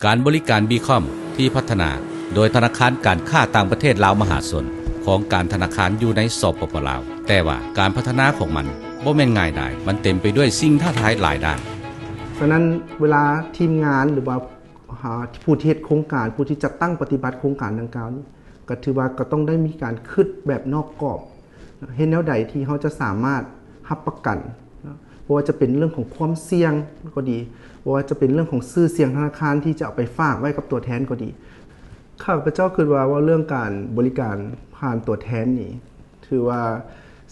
การบริการบีคอมที่พัฒนาโดยธนาคารการค้าต่างประเทศลาวมหาชนของการธนาคารอยู่ในสปป.ลาวแต่ว่าการพัฒนาของมันบ่แม่นง่ายดายมันเต็มไปด้วยสิ่งท้าทายหลายด้านฉะนั้นเวลาทีมงานหรือว่าผู้ที่โครงการผู้ที่จัดตั้งปฏิบัติโครงการดังกล่าวนี้ก็ถือว่าก็ต้องได้มีการคิดแบบนอกกรอบเห็นแนวใดที่เขาจะสามารถรับประกันว่าจะเป็นเรื่องของความเสี่ยงก็ดีว่าจะเป็นเรื่องของชื่อเสียงธนาคารที่จะเอาไปฝากไว้กับตัวแทนก็ดีข้าพเจ้าคิดว่าเรื่องการบริการผ่านตัวแทนนี่ถือว่า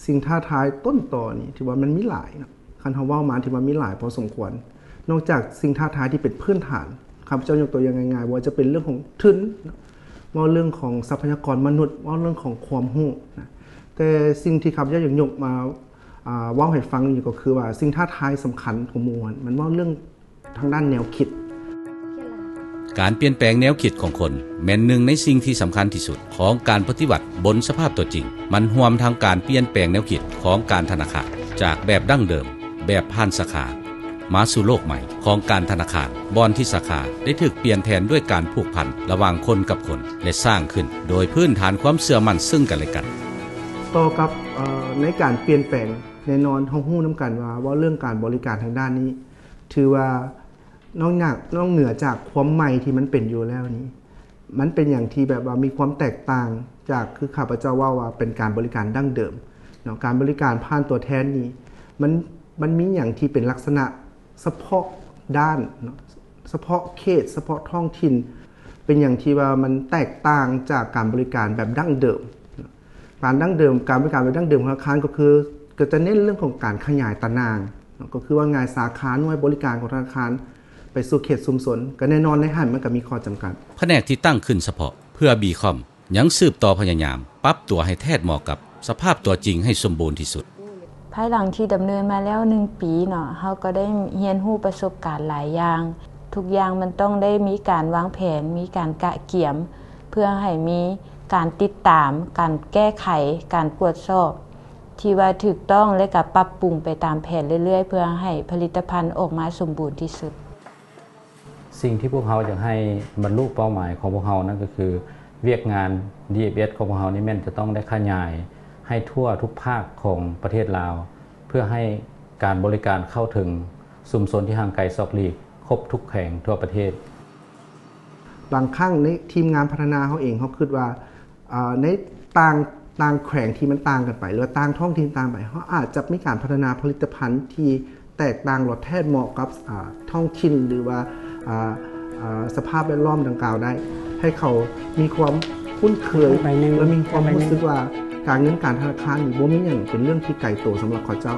สิ่งท้าทายต้นต่อนี่ถือว่ามันมีหลายนะคันเขาว่ามาที่มันมีหลายพอสมควรนอกจากสิ่งท้าทายที่เป็นพื้นฐานข้าพเจ้ายกตัวอย่างง่ายๆว่าจะเป็นเรื่องของทุนว่าเรื่องของทรัพยากรมนุษย์ว่าเรื่องของความรู้นะแต่สิ่งที่ข้าพเจ้าอยากยกมาว่าให้ฟังอยู่ก็คือว่าสิ่งท้าทายสำคัญของมวลมันว่าเรื่องทางด้านแนวคิดการเปลี่ยนแปลงแนวคิดของคนแม่นหนึ่งในสิ่งที่สำคัญที่สุดของการปฏิบัติบนสภาพตัวจริงมันรวมทางการเปลี่ยนแปลงแนวคิดของการธนาคารจากแบบดั้งเดิมแบบผ่านสาขามาสู่โลกใหม่ของการธนาคารบอนที่สาขาได้ถูกเปลี่ยนแทนด้วยการผูกพันระหว่างคนกับคนและสร้างขึ้นโดยพื้นฐานความเชื่อมั่นซึ่งกันและกันต่อกับในการเปลี่ยนแปลงแน่นอนเราฮู้นำกันว่าเรื่องการบริการทางด้านนี้ถือว่านอกเหนือจากความใหม่ที่มันเป็นอยู่แล้วนี้มันเป็นอย่างที่แบบว่ามีความแตกต่างจากคือข้าพเจ้าว่าเป็นการบริการดั้งเดิมเนาะการบริการผ่านตัวแทนนี้มันมีอย่างที่เป็นลักษณะเฉพาะด้านเนาะเฉพาะเขตเฉพาะท้องถิ่นเป็นอย่างที่ว่ามันแตกต่างจากการบริการแบบดั้งเดิมการดั้งเดิมการบริการแบบดั้งเดิมของธนาคารก็จะเน้นเรื่องของการขยายตารางก็คือว่างานสาขาหน่วยบริการของธนาคารไปสู่เขตชุมชนก็แน่นอนในหันมันก็มีข้อจำกัดแผนกที่ตั้งขึ้นเฉพาะเพื่อบีคอมยังสืบต่อพยายามปรับตัวให้แทบเหมาะกับสภาพตัวจริงให้สมบูรณ์ที่สุดภายหลังที่ดำเนินมาแล้ว1ปีเนาะเฮาก็ได้เรียนรู้ประสบการณ์หลายอย่างทุกอย่างมันต้องได้มีการวางแผนมีการกะเกี่ยมเพื่อให้มีการติดตามการแก้ไขการตรวจสอบที่ว่าถูกต้องและก็ปรับปรุงไปตามแผนเรื่อยๆเพื่อให้ผลิตภัณฑ์ออกมาสมบูรณ์ที่สุดสิ่งที่พวกเราอยากให้บรรลุเป้าหมายของพวกเรานั่นก็คือเวียกงาน DFS ของพวกเรานี่แม่นจะต้องได้ขยายให้ทั่วทุกภาคของประเทศลาวเพื่อให้การบริการเข้าถึงชุมชนที่ห่างไกลซอกหลีกครบทุกแห่งทั่วประเทศบางครั้งในทีมงานพัฒนาเขาเองเขาคิดว่าในต่างแขวงที่มันต่างกันไปหรือต่างท้องถิ่นต่างไปเขาอาจจะมีการพัฒนาผลิตภัณฑ์ที่แตกต่างรสแท้เหมาะกับท้องถิ่นหรือว่าสภาพแวดล้อมดังกล่าวได้ให้เขามีความคุ้นเคยและมีความรู้สึกว่าการเงินการธนาคารนี่บ่มีอย่างเป็นเรื่องที่ไกลตัวสำหรับเขาเจ้า